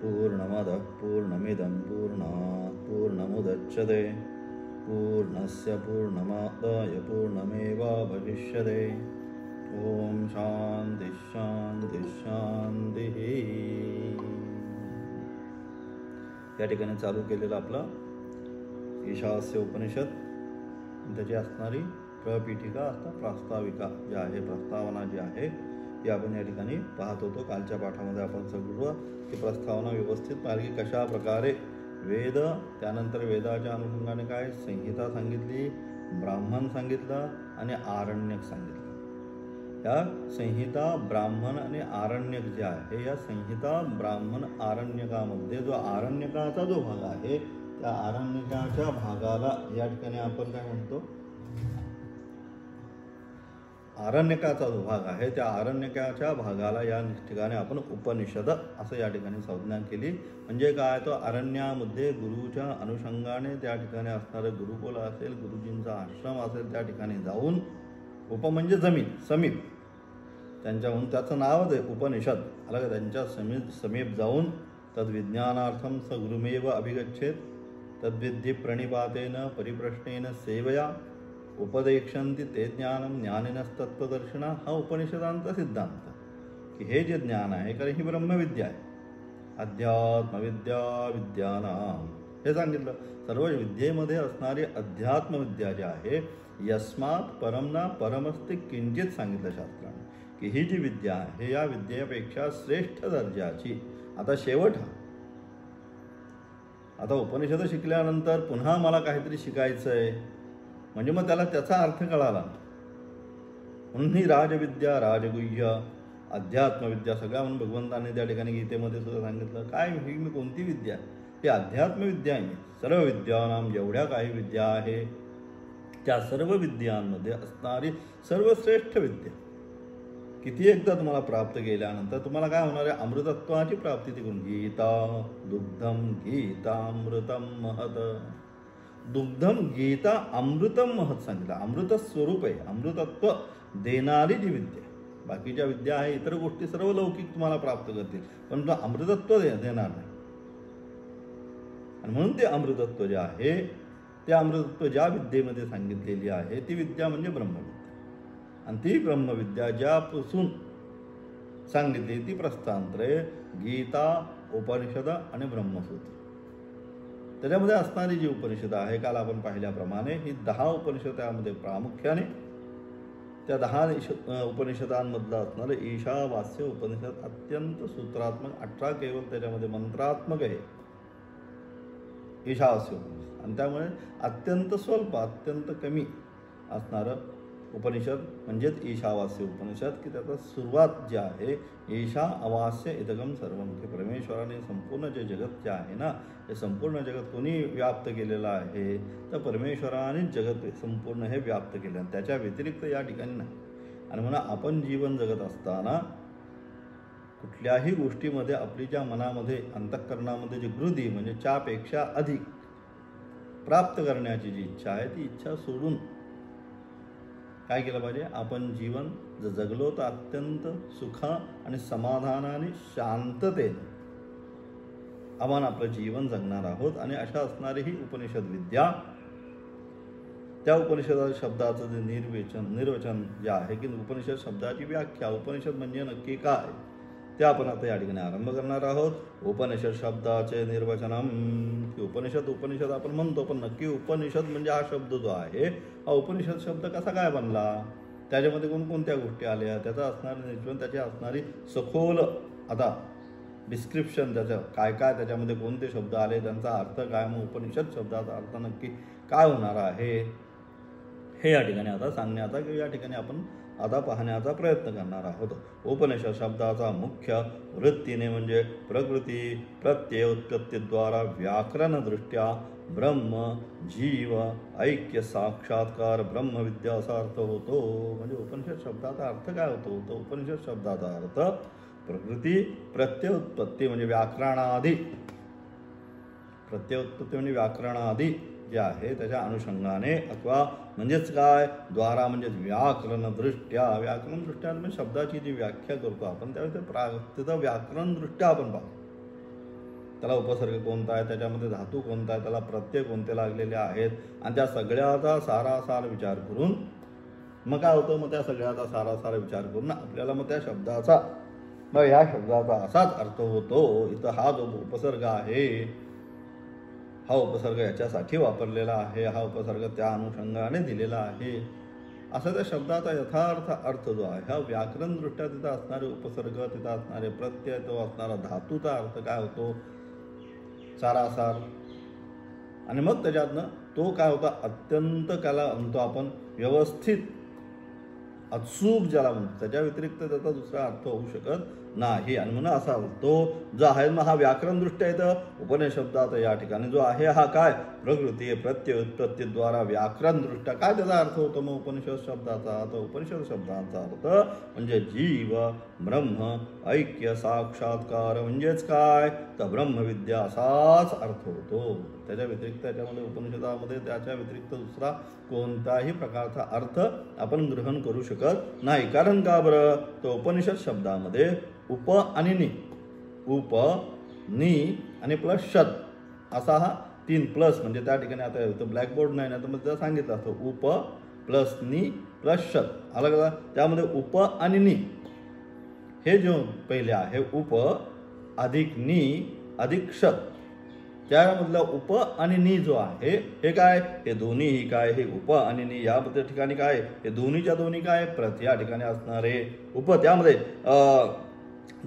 पूर्णमदः पूर्णमिदं पूर्णात् पूर्णमुदच्यते पूर्णस्य पूर्णमादाय पूर्णमेवावशिष्यते। ओम शांति शांति शांती। या ठिकाणी चालू केलेला आपला ईशावास्य उपनिषद, त्याची असणारी प्रपीठिका अर्थात प्रास्ताविका जी आहे, प्रस्तावना जी आहे ती आपण या ठिकाणी पाहत होतो. कालच्या पाठामध्ये आपण सगळं की प्रस्तावना व्यवस्थित पाहिली, कशा प्रकारे वेद, त्यानंतर वेदाच्या अनुषंगाने काय संहिता सांगितली, ब्राह्मण सांगितलं आणि आरण्यक सांगितलं. या संहिता, ब्राह्मण आणि आरण्यक जे आहे, या संहिता, ब्राह्मण, आरण्यकामध्ये जो आरण्यकाचा जो भाग आहे, त्या आरण्यकाच्या भागाला या ठिकाणी आपण काय म्हणतो, आरण्यकाचा जो भाग आहे त्या आरण्यकाच्या भागाला या ठिकाणी आपण उपनिषद असं या ठिकाणी संज्ञा केली. म्हणजे काय, तो अरण्यामध्ये गुरुच्या अनुषंगाने त्या ठिकाणी असणारं गुरुकुल असेल, गुरुजींचा आश्रम असेल, त्या ठिकाणी जाऊन, उप म्हणजे जमीन, समीप, त्यांच्याहून त्याचं नावच आहे उपनिषद, अलग त्यांच्या समीप जाऊन तद्विज्ञानार्थम स गुरुमेव अभिगच्छेत तद्विद्धी प्रणिपातेन परिप्रश्नेन सेवया उपदेक्षन्ति ते ज्ञानम ज्ञानिनस्तत्वदर्शना. हा उपनिषदांचा सिद्धांत की हे जे ज्ञान आहे, कारण ही ब्रह्मविद्या आहे, अध्यात्मविद्या विद्यानाम हे सांगितलं. सर्व विद्येमध्ये असणारी अध्यात्मविद्या जी आहे, यस्मात् परमना परमस्ते किंचित सांगितलं शास्त्राने की ही जी विद्या आहे या विद्येपेक्षा श्रेष्ठ दर्जाची. आता शेवट हा, आता उपनिषद शिकल्यानंतर पुन्हा मला काहीतरी शिकायचं आहे म्हणजे मग त्याला त्याचा अर्थ कळाला, म्हणून ही राजविद्या, राजगुह्य, अध्यात्मविद्या सगळ्या म्हणून भगवंतांनी त्या ठिकाणी गीतेमध्ये सुद्धा सांगितलं. काय ही मी कोणती विद्या, ही अध्यात्मविद्या आहे. सर्व विद्यानाम, जेवढ्या काही विद्या आहे त्या सर्व विद्यांमध्ये असणारी सर्वश्रेष्ठ विद्या, किती एकदा तुम्हाला प्राप्त केल्यानंतर तुम्हाला काय होणार आहे, अमृतत्वाची प्राप्ती तिकडून. गीता दुग्धम गीतामृतम महत. दुग्धम गीता अमृतम महत सांगितलं. अमृत स्वरूप आहे, अमृतत्व देणारी जी विद्या. बाकीच्या विद्या आहे, इतर गोष्टी सर्व लौकिक तुम्हाला प्राप्त करतील, पण अमृतत्व देणार नाही. आणि म्हणून ते अमृतत्व जे आहे, ते अमृतत्व ज्या विद्येमध्ये सांगितलेली आहे ती विद्या म्हणजे ब्रह्मविद्या. आणि ती ब्रह्मविद्या ज्यापासून सांगितली ती प्रस्थांतरे, गीता, उपनिषद आणि ब्रह्मसूत्र. त्याच्यामध्ये असणारी जी उपनिषद आहे, काल आपण पाहिल्याप्रमाणे ही 10 उपनिषद, त्यामध्ये प्रामुख्याने त्या 10 उपनिषदांमधलं असणारं ईशावास्य उपनिषद अत्यंत सूत्रात्मक, 18 केवळ त्याच्यामध्ये मंत्रात्मक आहे ईशावास्य उपनिषद. आणि त्यामुळे अत्यंत स्वल्प, अत्यंत कमी असणारं उपनिषद म्हणजेच ईशावास्य उपनिषद, की त्याचा सुरुवात जी आहे, ईशा अवास्य इदगम सर्वम, की परमेश्वराने संपूर्ण जे जगत जे आहे ना, हे संपूर्ण जगत कोणी व्याप्त केलेलं आहे, तर परमेश्वराने जगत संपूर्ण हे व्याप्त केलं, त्याच्या व्यतिरिक्त या ठिकाणी नाही. आणि म्हणून आपण जीवन जगत असताना कुठल्याही गोष्टीमध्ये आपली ज्या मनामध्ये, अंतःकरणामध्ये जी गृधी म्हणजे च्यापेक्षा अधिक प्राप्त करण्याची जी इच्छा आहे, ती इच्छा सोडून काय केलं पाहिजे, आपण जीवन जर जगलो तर अत्यंत सुख आणि समाधानाने, शांततेने आपण आपलं जीवन जगणार आहोत. आणि अशा असणारी ही उपनिषद विद्या, त्या उपनिषद शब्दाचं जे निर्वचन जे आहे, की उपनिषद शब्दाची व्याख्या, उपनिषद म्हणजे नक्की काय, ते आपण आता या ठिकाणी आरंभ करणार आहोत. उपनिषद शब्दाचे निर्वचनम, की उपनिषद आपण म्हणतो, पण नक्की उपनिषद म्हणजे हा शब्द जो आहे, हा उपनिषद शब्द कसा काय बनला, त्याच्यामध्ये कोणकोणत्या गोष्टी आल्या, त्याचा असणारं निरूपण, त्याची असणारी सखोल आता डिस्क्रिप्शन, त्याचं काय काय त्याच्यामध्ये कोणते शब्द आले, त्यांचा अर्थ काय, मग उपनिषद शब्दाचा अर्थ नक्की काय होणार आहे, हे या ठिकाणी आता सांगण्याचा किंवा या ठिकाणी आपण आता पाहण्याचा प्रयत्न करणार आहोत. उपनिषद शब्दाचा मुख्य वृत्तीने म्हणजे प्रकृती प्रत्यय उत्पत्तीद्वारा व्याकरणदृष्ट्या ब्रह्म जीव ऐक्य साक्षात्कार ब्रह्मविद्या असा अर्थ होतो. म्हणजे उपनिषद शब्दाचा अर्थ काय होतो, तर उपनिषद शब्दाचा अर्थ प्रकृती प्रत्यय उत्पत्ती म्हणजे व्याकरणाआधी, प्रत्यय उत्पत्ती म्हणजे व्याकरणाआधी जे आहे त्याच्या अनुषंगाने, अथवा म्हणजेच काय, द्वारा म्हणजे व्याकरणदृष्ट्या, व्याकरणदृष्ट्या म्हणजे शब्दाची जी व्याख्या करतो आपण त्यावेळी त्याचं व्याकरणदृष्ट्या आपण पाहतो. त्याला उपसर्ग कोणता आहे, त्याच्यामध्ये धातू कोणता आहे, त्याला प्रत्यय कोणते लागलेले आहेत, आणि त्या सगळ्याचा सारासार विचार करून मग काय होतं, मग त्या सगळ्याचा सारासार विचार करून आपल्याला मग त्या शब्दाचा, मग या शब्दाचा असाच अर्थ होतो. इथं हा जो उपसर्ग आहे, हा उपसर्ग याच्यासाठी वापरलेला आहे, हा उपसर्ग त्या अनुषंगाने दिलेला आहे, असा त्या शब्दाचा यथार्थ अर्थ जो आहे, हा व्याकरणदृष्ट्या तिथं असणारे उपसर्ग, तिथं असणारे प्रत्यय, तो असणारा धातूचा अर्थ काय होतो, सारासार. आणि मग त्याच्यातनं तो काय होता, अत्यंत त्याला म्हणतो आपण व्यवस्थित, अचूक ज्याला म्हणतो, त्याच्या व्यतिरिक्त त्याचा दुसरा अर्थ होऊ शकत नाही. आणि म्हणून असा तो जो आहे मग हा व्याकरणदृष्ट्या इथं उपनिषब्दात या ठिकाणी जो आहे हा काय, प्रकृती प्रत्यय उत्पत्तीद्वारा व्याकरणदृष्ट्या काय त्याचा अर्थ होतो मग उपनिषद शब्दाचा. तर उपनिषद शब्दाचा अर्थ म्हणजे जीव ब्रह्म ऐक्य साक्षात्कार, म्हणजेच काय, तर ब्रह्मविद्या असाच अर्थ होतो. त्याच्या व्यतिरिक्त त्याच्यामध्ये उपनिषदामध्ये त्याच्या व्यतिरिक्त दुसरा कोणताही प्रकारचा अर्थ आपण ग्रहण करू शकत नाही. कारण का बरं, तो उपनिषद शब्दामध्ये उप आणि नि, उप नि आणि प्लस शत असा हा 3 प्लस, म्हणजे त्या ठिकाणी आता ब्लॅकबोर्ड नाही ना, तर मग त्याला सांगितलं असतं उप प्लस नि प्लस शत, अलग अलग. त्यामध्ये उप आणि नि हे जो पहिले आहे, उप अधिक नि अधिक शत, त्यामधला उप आणि नि जो आहे हे काय, हे दोन्हीही काय, हे उप आणि नि या ठिकाणी काय, हे दोन्हीच्या दोन्ही काय प्रत या ठिकाणी असणारे उप, त्यामध्ये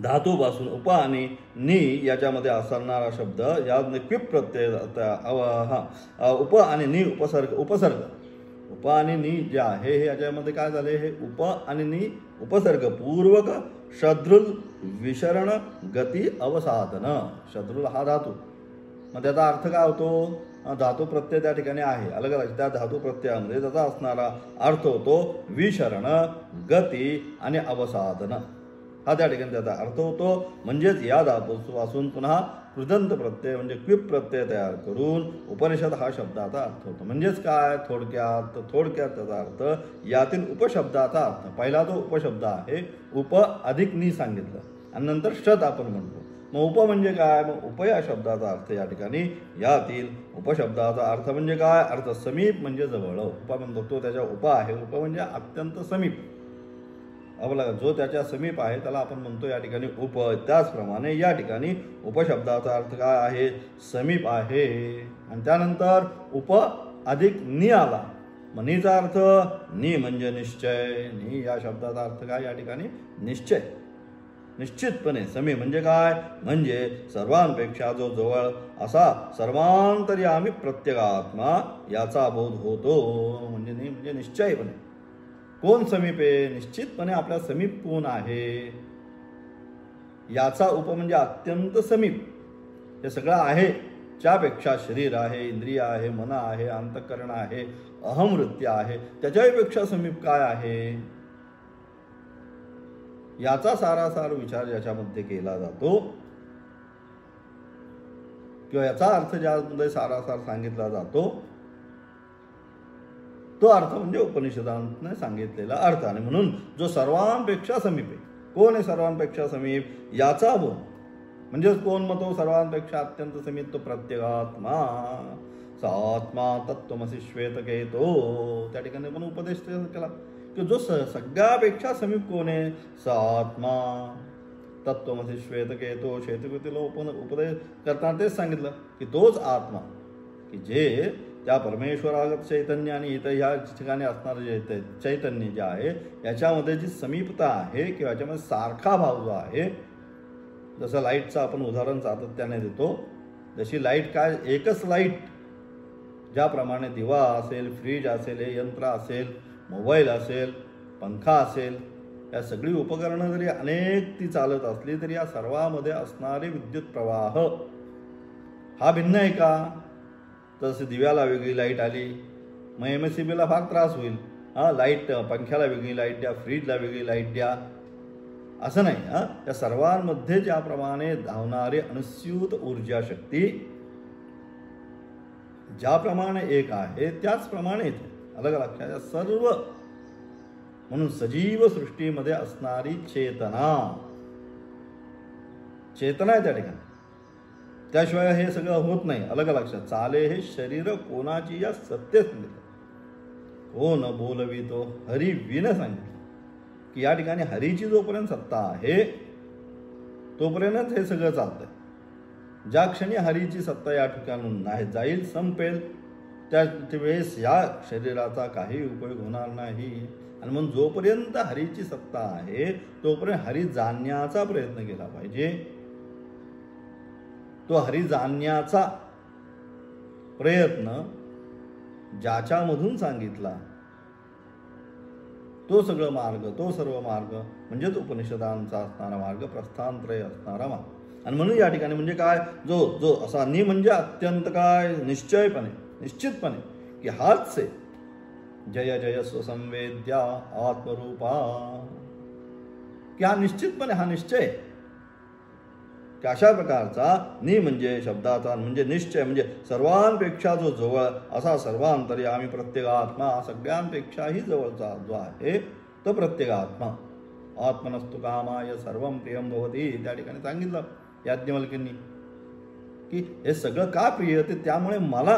धातूपासून उप आणि नि याच्यामध्ये असणारा शब्द, यामध्ये क्विप प्रत्यय उप आणि नि उपसर्ग उप आणि नि जे आहे हे याच्यामध्ये काय झाले, हे उप आणि नि उपसर्ग पूर्वक शत्रुल विशरण गती अवसाधन. शत्रुल हा धातू, मग त्याचा अर्थ काय होतो, धातू प्रत्यय त्या ठिकाणी आहे, अलग अलग त्या धातू प्रत्ययामध्ये त्याचा असणारा अर्थ होतो विशरण गती आणि अवसाधन, हा त्या ठिकाणी त्याचा अर्थ होतो. म्हणजेच या धातूपासून पुन्हा कृदंत प्रत्यय म्हणजे क्विप प्रत्यय तयार करून उपनिषद हा शब्दाचा अर्थ होतो. म्हणजेच काय, थोडक्यात त्याचा अर्थ यातील उपशब्दाचा अर्थ, पहिला तो उपशब्द आहे, उप अधिक नि सांगितलं, आणि नंतर शत आपण म्हणतो. मग उप म्हणजे काय, मग उप या शब्दाचा अर्थ या ठिकाणी यातील उपशब्दाचा अर्थ म्हणजे काय, अर्थ समीप म्हणजे जवळ. उप म्हणतो तो त्याच्या उप आहे, उप म्हणजे अत्यंत समीप, आपला जो त्याच्या समीप आहे त्याला आपण म्हणतो या ठिकाणी उप. त्याचप्रमाणे या ठिकाणी उपशब्दाचा अर्थ काय आहे, समीप आहे. आणि त्यानंतर उप अधिक नि आला, मग निचा अर्थ नि म्हणजे निश्चय, नि या शब्दाचा अर्थ काय या ठिकाणी निश्चय, निश्चितपणे. समीप म्हणजे काय, म्हणजे सर्वांपेक्षा जो जवळ असा सर्वांतर्यामी प्रत्येगात्मा याचा बोध होतो. म्हणजे निश्चयपणे कोण समीप आहे, निश्चितपणे आपल्या समीप कोण आहे याचा उप म्हणजे अत्यंत समीप. हे सगळं आहे, त्यापेक्षा शरीर आहे, इंद्रिय आहे, मन आहे, अंतःकरण आहे, अहमवृत्ती आहे, त्याच्यापेक्षा समीप काय आहे याचा सारासार विचार याच्यामध्ये केला जातो, किंवा याचा अर्थ ज्यामध्ये सारासार सांगितला जातो तो अर्थ म्हणजे उपनिषदांनी सांगितलेला अर्थ. आणि म्हणून जो सर्वांपेक्षा समीप आहे, कोण आहे सर्वांपेक्षा समीप याचा बोध, म्हणजे कोण, मग तो सर्वांपेक्षा अत्यंत समीप तो प्रत्येगात्मा. स आत्मा तत्त्वमसि श्वेतकेतो, त्या ठिकाणी पण उपदेश केला की जो सगळ्यापेक्षा समीप कोण आहे, स आत्मा तत्त्वमसि श्वेतकेतो. श्वेतकेतोला उपदेश करताना तेच सांगितलं की तोच आत्मा की जे त्या परमेश्वरागत चैतन्य आणि इथं ह्या ठिकाणी असणारं जे चैतन्य जे आहे याच्यामध्ये जी समीपता आहे किंवा याच्यामध्ये सारखा भाव जो आहे, जसं लाईटचं आपण उदाहरण सातत्याने देतो, जशी लाईट काय, एकच लाईट, ज्याप्रमाणे दिवा असेल, फ्रीज असेल, हे यंत्र असेल, मोबाईल असेल, पंखा असेल, या सगळी उपकरणं जरी अनेक ती चालत असली तरी या सर्वामध्ये असणारे विद्युत प्रवाह हा भिन्न आहे का. तसं दिव्याला वेगळी लाईट आली, मग MSEBला फार त्रास होईल, लाईट पंख्याला वेगळी लाईट द्या, फ्रीजला वेगळी लाईट द्या, असं नाही. त्या सर्वांमध्ये ज्याप्रमाणे धावणारे अनुस्यूत ऊर्जा शक्ती ज्याप्रमाणे एक आहे त्याचप्रमाणे अलग अलग सर्व, म्हणून सजीव सृष्टीमध्ये असणारी चेतना आहे त्या ठिकाणी. त्याशिवाय हे सगळं होत नाही. अलग लक्षात. चाले हे शरीर कोणाची या सत्य सांगितलं. कोण बोलवितो हरी विन सांगितलं की या ठिकाणी हरीची जोपर्यंत सत्ता आहे तोपर्यंतच हे सगळं चालतंय. ज्या क्षणी हरीची सत्ता या ठिकाणून नाही जाईल, संपेल, त्या वेळेस या शरीराचा काही उपयोग होणार नाही. आणि म्हणून जोपर्यंत हरीची सत्ता आहे तोपर्यंत हरी जाणण्याचा प्रयत्न केला पाहिजे. तो हरी जाणण्याचा प्रयत्न ज्याच्यामधून सांगितला तो सगळं मार्ग, तो सर्व मार्ग म्हणजेच उपनिषदांचा असणारा मार्ग, प्रस्थानत्रय असणारा मार्ग. आणि म्हणून या ठिकाणी म्हणजे काय, जो जो असा नि म्हणजे अत्यंत काय निश्चयपणे, निश्चितपणे की हाच आहे. जय जय स्वसंवेद्या आत्मरूपा, की हा निश्चितपणे, हा निश्चय की अशा प्रकारचा नि म्हणजे शब्दाचा म्हणजे निश्चय, म्हणजे सर्वांपेक्षा जो जवळ असा सर्वांतर्यामी प्रत्येगात्मा, सगळ्यांपेक्षाही जवळचा जो आहे तो प्रत्येगात्मा. आत्मनस्तु कामाय सर्वं प्रियं भवति. त्या ठिकाणी सांगितलं याज्ञवल्क्यांनी की हे सगळं का प्रिय, ते त्यामुळे मला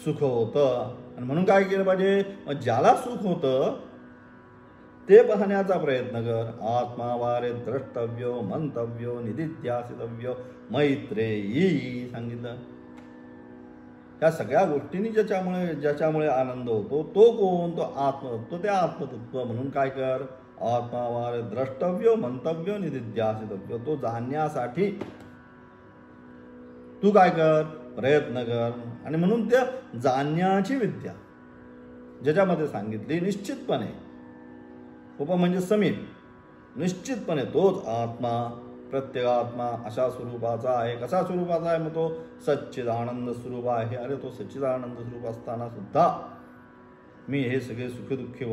सुख होतं. आणि म्हणून काय केलं पाहिजे, ज्याला सुख होतं ते पाहण्याचा प्रयत्न कर. आत्मा वारे द्रष्टव्यो मंतव्यो निदिध्यासितव्यो मैत्रेयी सांगितलं. या सगळ्या गोष्टींनी ज्याच्यामुळे आनंद होतो तो कोण, तो आत्मतत्व. ते आत्मतत्व म्हणून काय कर, आत्मा वारे द्रष्टव्यो मंतव्यो निदिध्यासितव्यो, तो जाणण्यासाठी तू काय कर, प्रयत्न कर. आणि म्हणून त्या जाणण्याची विद्या ज्याच्यामध्ये सांगितली निश्चितपणे, उप म्हणजे समीप, निश्चितपणे तोच आत्मा, प्रत्येगात्मा अशा स्वरूपाचा आहे. कसा स्वरूपाचा आहे, मग तो सच्चिदानंद स्वरूप आहे. अरे तो सच्चिदानंद स्वरूप असताना सुद्धा मी हे सगळे सुखदुःखी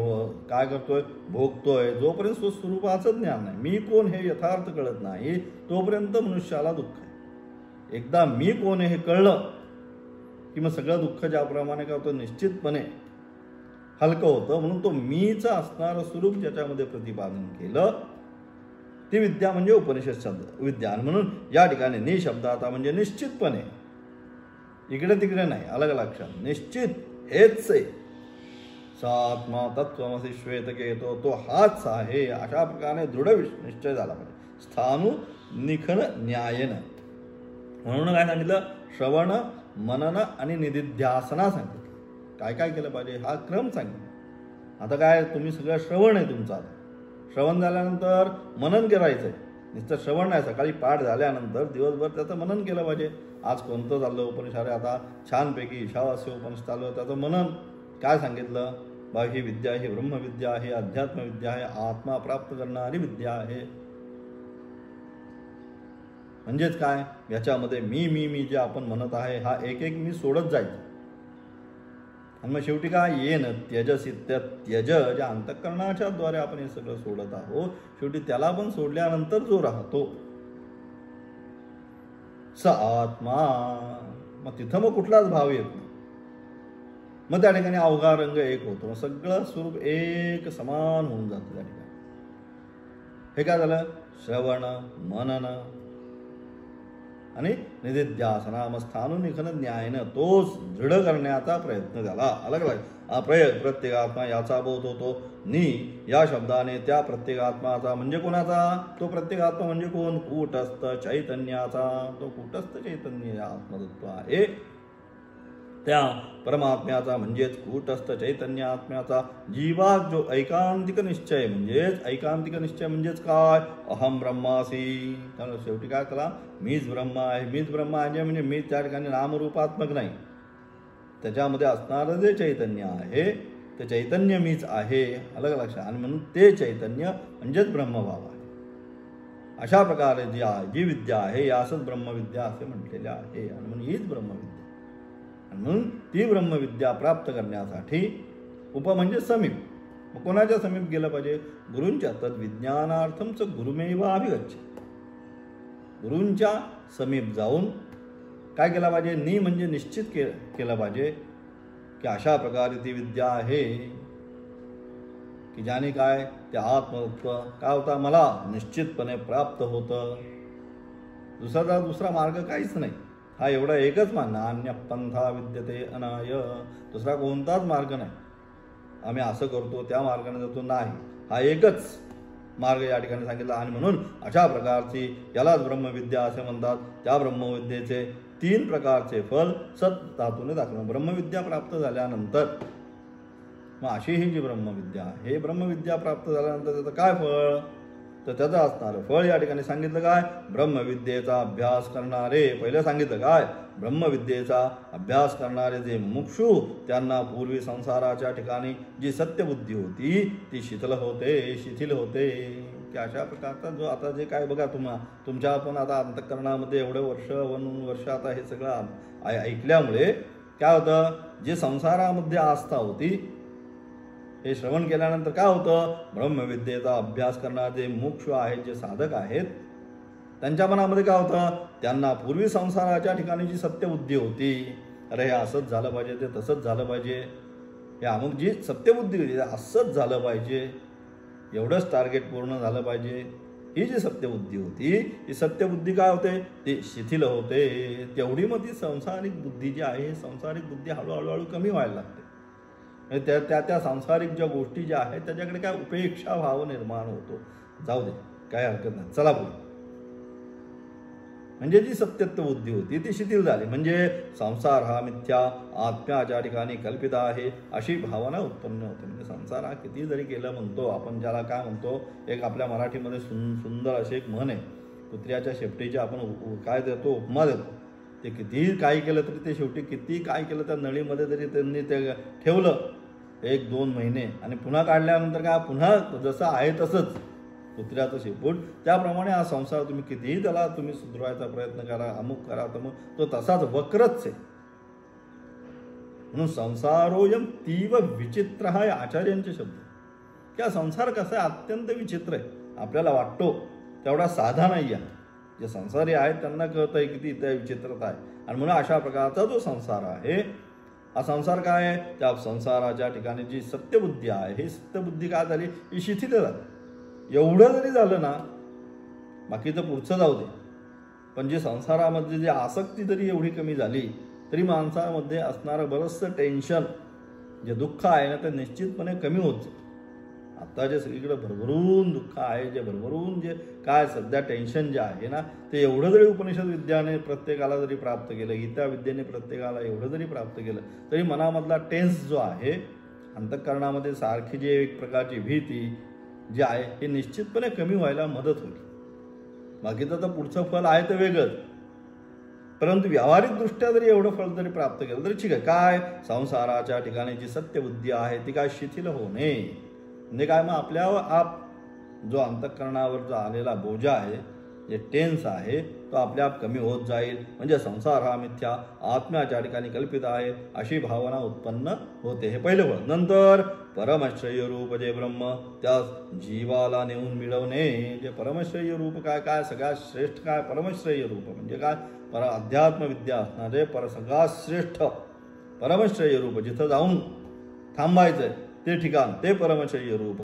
काय करतोय, भोगतोय. जोपर्यंत स्वस्वरूपाचं ज्ञान नाही, मी कोण हे यथार्थ कळत नाही, तोपर्यंत मनुष्याला दुःख आहे. एकदा मी कोण हे कळलं की मग सगळं दुःख ज्याप्रमाणे करतो निश्चितपणे हलकं होतं. म्हणून तो मीचं असणारं स्वरूप ज्याच्यामध्ये प्रतिपादन केलं ती विद्या म्हणजे उपनिषद शब्द विद्या. म्हणून या ठिकाणी नि शब्दाचा म्हणजे निश्चितपणे, इकडे तिकडे नाही, अलग लक्षात, निश्चित हेच आहे. सात्मा तत्वमसी श्वेतकेतो, तो हाच आहे. अशा प्रकारे दृढ निश्चय झाला पाहिजे. स्थाणु निखन न्यायन. म्हणून काय सांगितलं, श्रवण, मनन आणि निदिध्यासना सांगितलं. काय काय केलं पाहिजे हा क्रम सांगितला. आता काय तुम्ही सगळं श्रवण आहे तुमचा. श्रवण झाल्यानंतर मनन करायचं आहे. नुसतं श्रवण नाही, सकाळी पाठ झाल्यानंतर दिवसभर त्याचं मनन केलं पाहिजे. आज कोणतं चाललं उपनिषद, आता छानपैकी ईशावास्य उपनिषद चाललं, त्याचं मनन काय सांगितलं, बा ही विद्या, ही ब्रह्मविद्या आहे, अध्यात्मविद्या आहे, आत्मा प्राप्त करणारी विद्या आहे. म्हणजेच काय, याच्यामध्ये मी मी मी जे आपण म्हणत आहे हा एक एक मी सोडत जायचं. आणि मग शेवटी काय, येन त्यजसी त्यज, ज्या अंतःकरणाच्या द्वारे आपण हे सगळं सोडत आहोत, शेवटी त्याला पण सोडल्यानंतर जो राहतो स आत्मा. मग तिथं मग कुठलाच भाव येत नाही. मग त्या ठिकाणी अवघा रंग एक होतो, मग सगळं स्वरूप एक समान होऊन जातं त्या ठिकाणी. हे काय झालं, श्रवण, मनन आणि निदिध्यासना. मग स्थाणु निखन न्यायनं तोच दृढ करण्याचा प्रयत्न झाला. अलग प्रत्येगात्मा याचा बोध होतो. नि या शब्दाने त्या प्रत्येगात्माचा म्हणजे कोणाचा, तो प्रत्येगात्मा म्हणजे कोण, कूटस्थ चैतन्याचा. तो कूटस्थ चैतन्य आत्मतत्व आहे. त्या परमात्म्याचा म्हणजेच कूटस्थ चैतन्य आत्म्याचा जीवा जो ऐकांतिक निश्चय म्हणजेच काय, अहम ब्रह्मासी. त्यामुळे शेवटी काय करा, मीच ब्रह्म आहे. मीच ब्रह्म आहे म्हणजे मी त्या ठिकाणी नामरूपात्मक नाही, त्याच्यामध्ये असणारं जे चैतन्य आहे ते चैतन्य मीच आहे. अलग लक्षात. आणि म्हणून ते चैतन्य म्हणजेच ब्रह्मभाव आहे. अशा प्रकारे जी विद्या आहे यासच ब्रह्मविद्या असे म्हटलेले आहे. आणि म्हणून हीच ब्रह्मविद्या. म्हणून ती ब्रह्मविद्या प्राप्त करण्यासाठी उप म्हणजे समीप. मग कोणाच्या समीप गेलं पाहिजे, गुरूंच्या. तद्विज्ञानार्थमच गुरुमेवाभिगच्छ. गुरूंच्या समीप जाऊन काय केलं पाहिजे, नि म्हणजे निश्चित केलं पाहिजे की अशा प्रकारे ती विद्या आहे की ज्याने काय ते आत्मतत्व काय होता मला निश्चितपणे प्राप्त होतं. दुसरा मार्ग काहीच नाही. हा एवढा एकच मार्ग, अन्य पंथा विद्यते अनाय, दुसरा कोणताच मार्ग नाही. आम्ही असं करतो त्या मार्गाने जातो नाही, हा एकच मार्ग या ठिकाणी सांगितला. आणि म्हणून अशा प्रकारची, यालाच ब्रह्मविद्या असे म्हणतात. त्या ब्रह्मविद्येचे 3 प्रकारचे फल सत धातूने दाखवलं. ब्रह्मविद्या प्राप्त झाल्यानंतर मग अशी ही जी ब्रह्मविद्या आहे, ब्रह्मविद्या प्राप्त झाल्यानंतर त्याचं काय फळ, तर त्याचं असणारं फळ या ठिकाणी सांगितलं काय, ब्रह्मविद्येचा अभ्यास करणारे. पहिलं सांगितलं काय, ब्रह्मविद्येचा अभ्यास करणारे जे मुमुक्षु, त्यांना पूर्वी संसाराच्या ठिकाणी जी सत्यबुद्धी होती ती शिथिल होते. की अशा प्रकारचा जो आता जे काय बघा, तुमच्या पण आता अंतःकरणामध्ये एवढे वर्ष आता हे सगळं ऐकल्यामुळे काय होतं, जे संसारामध्ये आस्था होती, हे श्रवण केल्यानंतर काय होतं, ब्रह्मविद्येचा अभ्यास करणारे जे मुमुक्षु आहेत, जे साधक आहेत, त्यांच्या मनामध्ये काय होतं, त्यांना पूर्वी संसाराच्या ठिकाणी जी सत्यबुद्धी होती, अरे हे असंच झालं पाहिजे, ते तसंच झालं पाहिजे, हे अमुक जी सत्यबुद्धी होती असंच झालं पाहिजे, एवढंच टार्गेट पूर्ण झालं पाहिजे, ही जी सत्यबुद्धी होती, ही सत्यबुद्धी काय होते, ती शिथिल होते. तेवढी मग ती संसारिक बुद्धी जी आहे, संसारिक बुद्धी हळूहळू कमी व्हायला लागते. त्या सांसारिक ज्या गोष्टी ज्या आहेत त्याच्याकडे काय उपेक्षा भाव निर्माण होतो. जाऊ दे, काय हरकत नाही, चला पुढे. म्हणजे जी सत्यत्व बुद्धी होती ती शिथिल झाली. म्हणजे संसार हा मिथ्या, आत्म्याच्या ठिकाणी कल्पित आहे, अशी भावना उत्पन्न होते. म्हणजे संसार हा किती जरी केलं म्हणतो आपण, ज्याला काय म्हणतो, एक आपल्या मराठीमध्ये सुंदर अशी एक म्हण आहे, कुत्र्याच्या शेपटीची आपण काय देतो, उपमा देतो. ते कितीही काय केलं तरी ते शेवटी किती काय केलं त्या नळीमध्ये जरी त्यांनी ते ठेवलं 1-2 महिने आणि पुन्हा काढल्यानंतर काय, पुन्हा जसं आहे तसंच कुत्र्याचं शेपूट. त्याप्रमाणे हा संसार तुम्ही कितीही त्याला तुम्ही सुधारायचा प्रयत्न करा, अमुक करा, तर मग तो तसाच वक्रच आहे. म्हणून संसारोयम तीव विचित्र हा आचार्यांचे शब्द. क्या संसार कसा आहे, अत्यंत विचित्र आहे. आपल्याला वाटतो तेवढा साधा नाही आहे. जे संसारी आहेत त्यांना कळत आहे किती त्या विचित्रता आहे. आणि म्हणून अशा प्रकारचा जो संसार आहे, हा संसार काय आहे, त्या संसाराच्या ठिकाणी जी सत्यबुद्धी आहे, ही सत्यबुद्धी काय झाली, ही शिथिल झाली. एवढं जरी झालं ना, बाकीचं पुढचं जाऊ दे, पण जे संसारामध्ये जी आसक्ती जरी एवढी कमी झाली तरी माणसामध्ये असणारं बरंचसं टेन्शन, जे दुःख आहे ना, ते निश्चितपणे कमी होत जाईल. आता जे सगळीकडे भरभरून दुःख आहे, जे भरभरून जे काय सध्या टेन्शन जे आहे ना, ते एवढं जरी उपनिषद विद्याने प्रत्येकाला जरी प्राप्त केलं, गीता विद्येने प्रत्येकाला एवढं जरी प्राप्त केलं, तरी मनामधला टेन्स जो आहे, अंतःकरणामध्ये सारखी जी एक प्रकारची भीती जी आहे, हे निश्चितपणे कमी व्हायला मदत होईल. बाकीचं तर पुढचं फल आहे तर वेगळंच, परंतु व्यावहारिकदृष्ट्या जरी एवढं फळ जरी प्राप्त केलं तरी ठीक आहे. काय, संसाराच्या ठिकाणी जी सत्यबुद्धी आहे ती काय शिथिल होणे, म्हणजे काय, मग आपल्यावर आप जो अंतःकरणावरचा आलेला बोजा आहे, जे टेन्स आहे, तो आपल्याप कमी होत जाईल. म्हणजे संसार हा मिथ्या, आत्म्याच्या ठिकाणी कल्पित आहे, अशी भावना उत्पन्न होते. हे पहिलं फळ. नंतर परमश्रेय रूप जे ब्रह्म, त्या जीवाला नेऊन मिळवणे. जे परमश्रेय रूप काय, काय सगळ्यात श्रेष्ठ काय, परमश्रेय रूप म्हणजे काय, अध्यात्म विद्या असणारे सगळ्यात श्रेष्ठ परमश्रेय रूप, जिथं जाऊन थांबायचंय ते ठिकाण, ते परमश्रेय रूप.